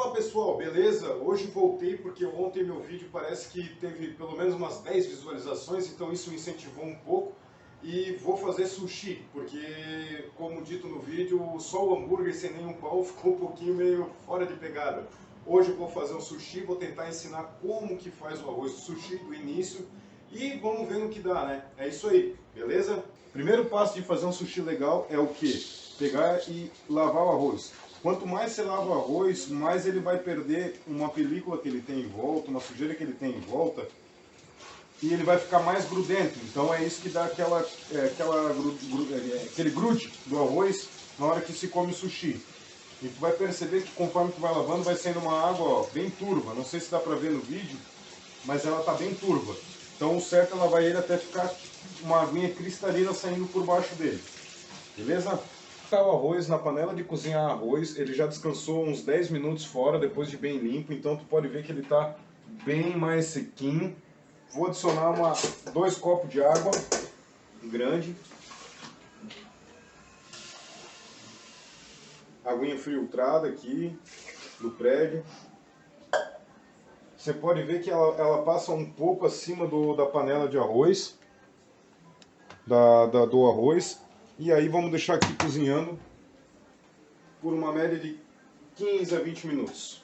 Fala pessoal, beleza? Hoje voltei porque ontem meu vídeo parece que teve pelo menos umas 10 visualizações, então isso me incentivou um pouco. E vou fazer sushi, porque como dito no vídeo, só o hambúrguer sem nenhum pau ficou um pouquinho meio fora de pegada. Hoje eu vou fazer um sushi, vou tentar ensinar como que faz o arroz do sushi do início e vamos ver no que dá, né? É isso aí, beleza? Primeiro passo de fazer um sushi legal é o quê? Pegar e lavar o arroz. Quanto mais você lava o arroz, mais ele vai perder uma película que ele tem em volta, uma sujeira que ele tem em volta, e ele vai ficar mais grudento. Então é isso que dá aquele grude do arroz na hora que se come o sushi. E tu vai perceber que conforme tu vai lavando, vai saindo uma água, ó, bem turva. Não sei se dá pra ver no vídeo, mas ela tá bem turva. Então o certo é lavar ele até ficar uma aguinha cristalina saindo por baixo dele. Beleza? O arroz na panela de cozinhar arroz, ele já descansou uns 10 minutos fora, depois de bem limpo, então tu pode ver que ele está bem mais sequinho. Vou adicionar 2 copos de água grande, aguinha filtrada aqui do prédio. Você pode ver que ela passa um pouco acima da panela de arroz, do arroz. E aí vamos deixar aqui cozinhando por uma média de 15 a 20 minutos.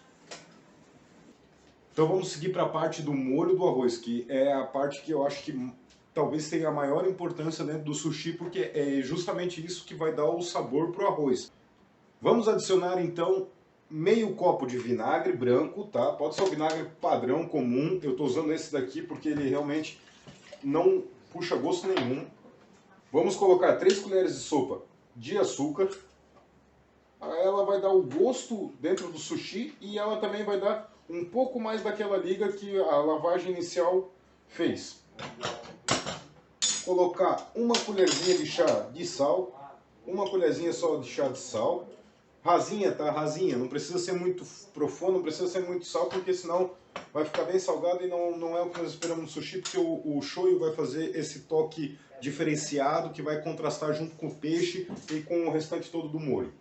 Então vamos seguir para a parte do molho do arroz, que é a parte que eu acho que talvez tenha a maior importância dentro do sushi, porque é justamente isso que vai dar o sabor para o arroz. Vamos adicionar então meio copo de vinagre branco, tá? Pode ser o vinagre padrão comum, eu estou usando esse daqui porque ele realmente não puxa gosto nenhum. Vamos colocar 3 colheres de sopa de açúcar. Ela vai dar o gosto dentro do sushi e ela também vai dar um pouco mais daquela liga que a lavagem inicial fez. Colocar uma colherzinha de chá de sal, uma colherzinha só de chá de sal. Rasinha, tá? Rasinha, não precisa ser muito profundo, não precisa ser muito sal, porque senão vai ficar bem salgado e não é o que nós esperamos no sushi, porque o shoyu vai fazer esse toque diferenciado que vai contrastar junto com o peixe e com o restante todo do molho.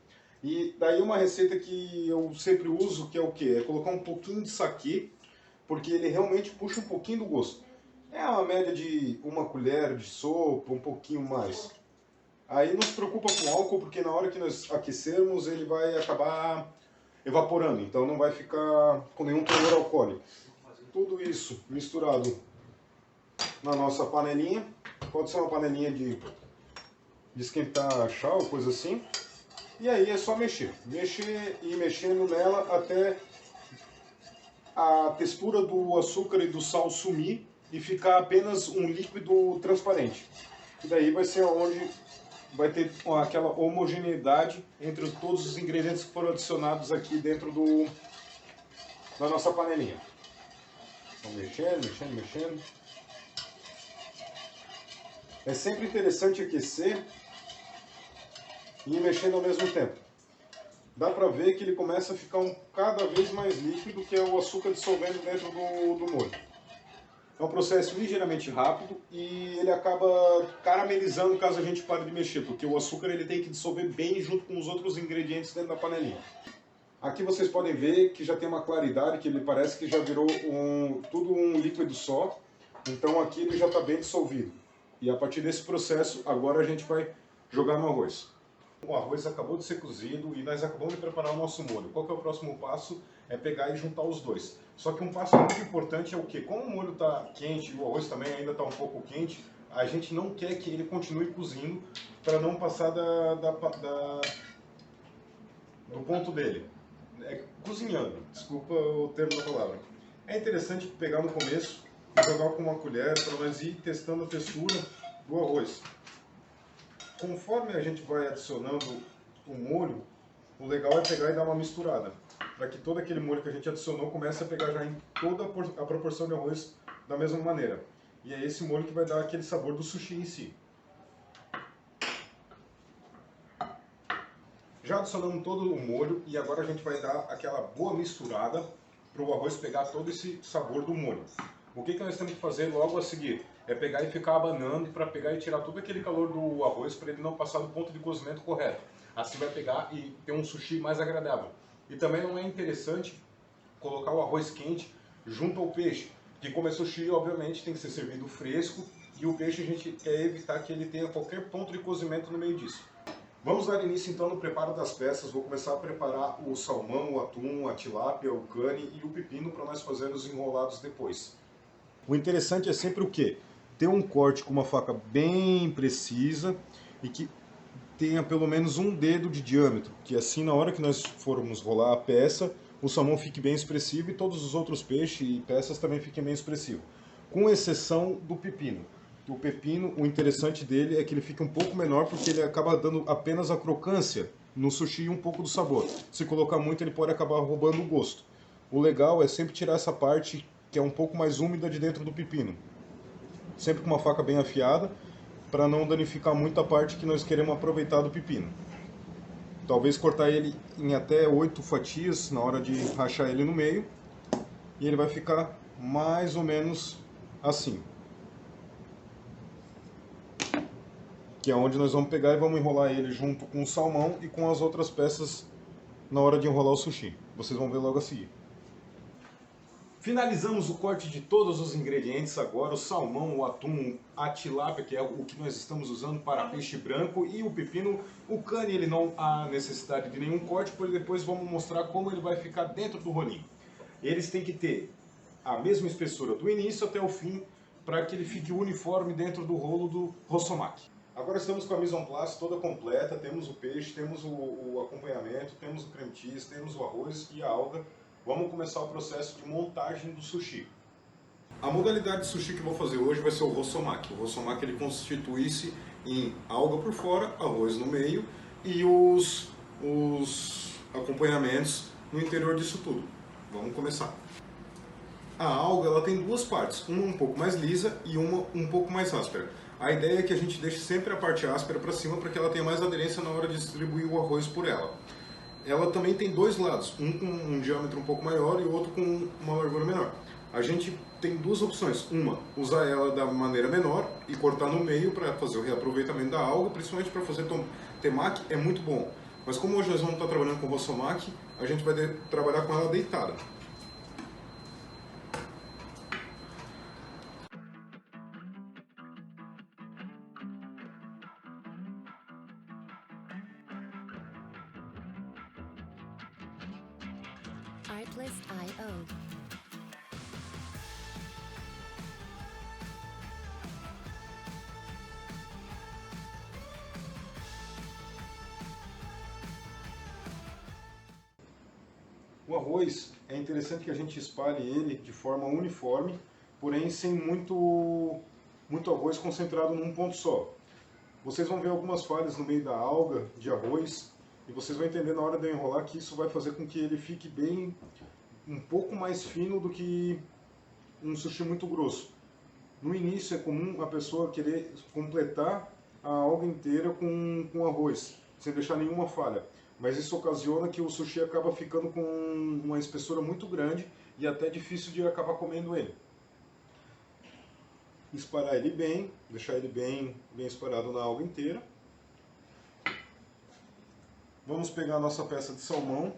E daí uma receita que eu sempre uso, que é o quê? É colocar um pouquinho de saquê, porque ele realmente puxa um pouquinho do gosto. É uma média de 1 colher de sopa, um pouquinho mais. Aí não se preocupa com álcool, porque na hora que nós aquecermos ele vai acabar evaporando, então não vai ficar com nenhum teor alcoólico. Tudo isso misturado na nossa panelinha, pode ser uma panelinha de esquentar chá ou coisa assim. E aí é só mexer e mexendo nela até a textura do açúcar e do sal sumir e ficar apenas um líquido transparente. E daí vai ser onde vai ter aquela homogeneidade entre todos os ingredientes que foram adicionados aqui dentro da nossa panelinha. Então, mexendo. É sempre interessante aquecer e ir mexendo ao mesmo tempo. Dá pra ver que ele começa a ficar cada vez mais líquido, que é o açúcar dissolvendo dentro do molho. É um processo ligeiramente rápido e ele acaba caramelizando caso a gente pare de mexer, porque o açúcar ele tem que dissolver bem junto com os outros ingredientes dentro da panelinha. Aqui vocês podem ver que já tem uma claridade, que ele parece que já virou tudo um líquido só. Então aqui ele já está bem dissolvido. E a partir desse processo, agora a gente vai jogar no arroz. O arroz acabou de ser cozido e nós acabamos de preparar o nosso molho. Qual que é o próximo passo? É pegar e juntar os dois. Só que um passo muito importante é o que? Como o molho está quente e o arroz também ainda está um pouco quente, a gente não quer que ele continue cozindo para não passar do ponto dele. É cozinhando, desculpa o termo da palavra. É interessante pegar no começo e jogar com uma colher para nós ir testando a textura do arroz. Conforme a gente vai adicionando o molho, o legal é pegar e dar uma misturada, para que todo aquele molho que a gente adicionou comece a pegar já em toda a proporção de arroz da mesma maneira. E é esse molho que vai dar aquele sabor do sushi em si. Já adicionamos todo o molho e agora a gente vai dar aquela boa misturada para o arroz pegar todo esse sabor do molho. O que nós temos que fazer logo a seguir? É pegar e ficar abanando para pegar e tirar todo aquele calor do arroz para ele não passar do ponto de cozimento correto. Assim vai pegar e ter um sushi mais agradável. E também não é interessante colocar o arroz quente junto ao peixe. Porque como é sushi, obviamente tem que ser servido fresco e o peixe a gente quer evitar que ele tenha qualquer ponto de cozimento no meio disso. Vamos dar início então no preparo das peças. Vou começar a preparar o salmão, o atum, a tilápia, o cane e o pepino para nós fazermos os enrolados depois. O interessante é sempre o quê? Ter um corte com uma faca bem precisa e que tenha pelo menos um dedo de diâmetro, que assim na hora que nós formos rolar a peça, o salmão fique bem expressivo e todos os outros peixes e peças também fiquem bem expressivos. Com exceção do pepino. O pepino, o interessante dele é que ele fica um pouco menor porque ele acaba dando apenas a crocância no sushi e um pouco do sabor. Se colocar muito ele pode acabar roubando o gosto. O legal é sempre tirar essa parte que é um pouco mais úmida de dentro do pepino. Sempre com uma faca bem afiada, para não danificar muito a parte que nós queremos aproveitar do pepino. Talvez cortar ele em até 8 fatias na hora de rachar ele no meio. E ele vai ficar mais ou menos assim. Que é onde nós vamos pegar e vamos enrolar ele junto com o salmão e com as outras peças na hora de enrolar o sushi. Vocês vão ver logo a seguir. Finalizamos o corte de todos os ingredientes agora, o salmão, o atum, a tilápia, que é o que nós estamos usando para peixe branco, e o pepino. O cane ele não há necessidade de nenhum corte, porque depois vamos mostrar como ele vai ficar dentro do rolinho. Eles têm que ter a mesma espessura do início até o fim, para que ele fique uniforme dentro do rolo do rossomaki. Agora estamos com a mise en place toda completa, temos o peixe, temos o acompanhamento, temos o creme cheese, temos o arroz e a alga. Vamos começar o processo de montagem do sushi. A modalidade de sushi que eu vou fazer hoje vai ser o rossomaki. O rossomaki ele constitui-se em alga por fora, arroz no meio e os acompanhamentos no interior disso tudo. Vamos começar. A alga ela tem duas partes, uma um pouco mais lisa e uma um pouco mais áspera. A ideia é que a gente deixe sempre a parte áspera para cima para que ela tenha mais aderência na hora de distribuir o arroz por ela. Ela também tem dois lados, um com um diâmetro um pouco maior e o outro com uma largura menor. A gente tem duas opções, uma, usar ela da maneira menor e cortar no meio para fazer o reaproveitamento da alga, principalmente para fazer temaki é muito bom. Mas como hoje nós vamos estar trabalhando com rossomaki, a gente vai trabalhar com ela deitada. Artlist.io. O arroz é interessante que a gente espalhe ele de forma uniforme, porém sem muito arroz concentrado num ponto só. Vocês vão ver algumas falhas no meio da alga de arroz e vocês vão entender na hora de eu enrolar que isso vai fazer com que ele fique bem um pouco mais fino do que um sushi muito grosso. No início é comum a pessoa querer completar a alga inteira com arroz, sem deixar nenhuma falha. Mas isso ocasiona que o sushi acaba ficando com uma espessura muito grande e até difícil de acabar comendo ele. Espalhar ele bem, deixar ele bem espalhado na alga inteira. Vamos pegar a nossa peça de salmão,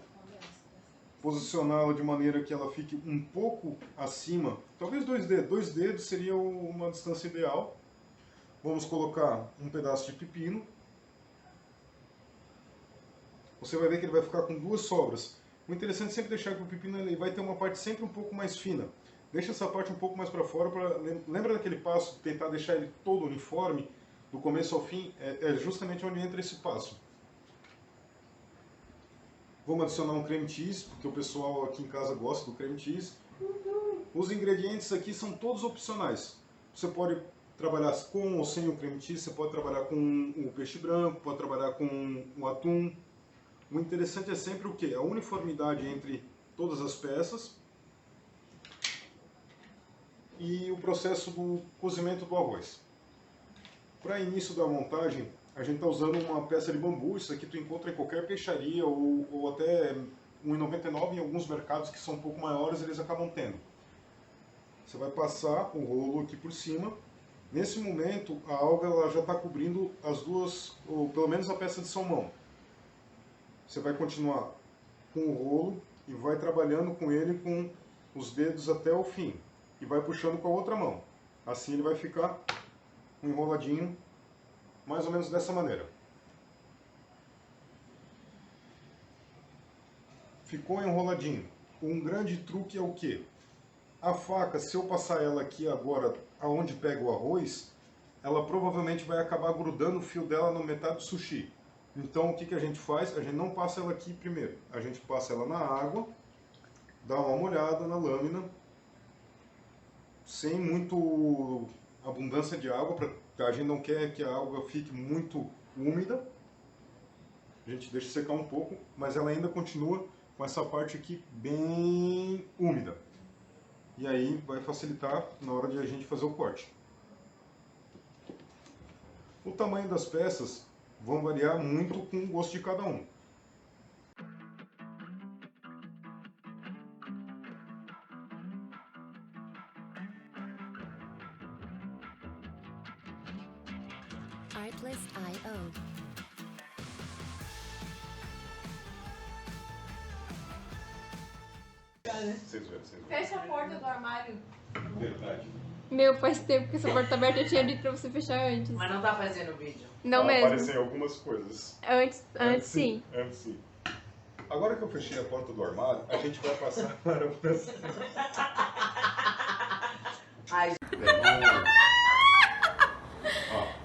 posicioná-la de maneira que ela fique um pouco acima, talvez 2 dedos. 2 dedos seria uma distância ideal. Vamos colocar um pedaço de pepino. Você vai ver que ele vai ficar com 2 sobras. O interessante é sempre deixar que o pepino ele vai ter uma parte sempre um pouco mais fina. Deixa essa parte um pouco mais para fora. Lembra daquele passo de tentar deixar ele todo uniforme, do começo ao fim? É justamente onde entra esse passo. Vamos adicionar um creme cheese, porque o pessoal aqui em casa gosta do creme cheese. Os ingredientes aqui são todos opcionais. Você pode trabalhar com ou sem o creme cheese, você pode trabalhar com o peixe branco, pode trabalhar com o atum. O interessante é sempre o quê? A uniformidade entre todas as peças e o processo do cozimento do arroz. Para início da montagem, a gente está usando uma peça de bambu. Isso aqui tu encontra em qualquer peixaria ou até R$ 1,99 em alguns mercados que são um pouco maiores, eles acabam tendo. Você vai passar o rolo aqui por cima. Nesse momento, a alga ela já está cobrindo as duas, ou pelo menos a peça de salmão. Você vai continuar com o rolo e vai trabalhando com ele com os dedos até o fim. E vai puxando com a outra mão. Assim ele vai ficar enroladinho, mais ou menos dessa maneira. Ficou enroladinho. Um grande truque é o quê? A faca, se eu passar ela aqui agora, aonde pega o arroz, ela provavelmente vai acabar grudando o fio dela no metade do sushi. Então o que a gente faz? A gente não passa ela aqui primeiro. A gente passa ela na água, dá uma molhada na lâmina, sem muito abundância de água, porque a gente não quer que a água fique muito úmida. A gente deixa secar um pouco, mas ela ainda continua com essa parte aqui bem úmida. E aí vai facilitar na hora de a gente fazer o corte. O tamanho das peças vão variar muito com o gosto de cada um. Artlist.io. Fecha a porta do armário. Verdade. Meu, faz tempo que essa porta tá aberta, eu tinha dito pra você fechar antes. Mas não tá fazendo vídeo. Não mesmo. Aparecem algumas coisas. Antes sim. Antes sim. Agora que eu fechei a porta do armário, a gente vai passar para o Ai, processo.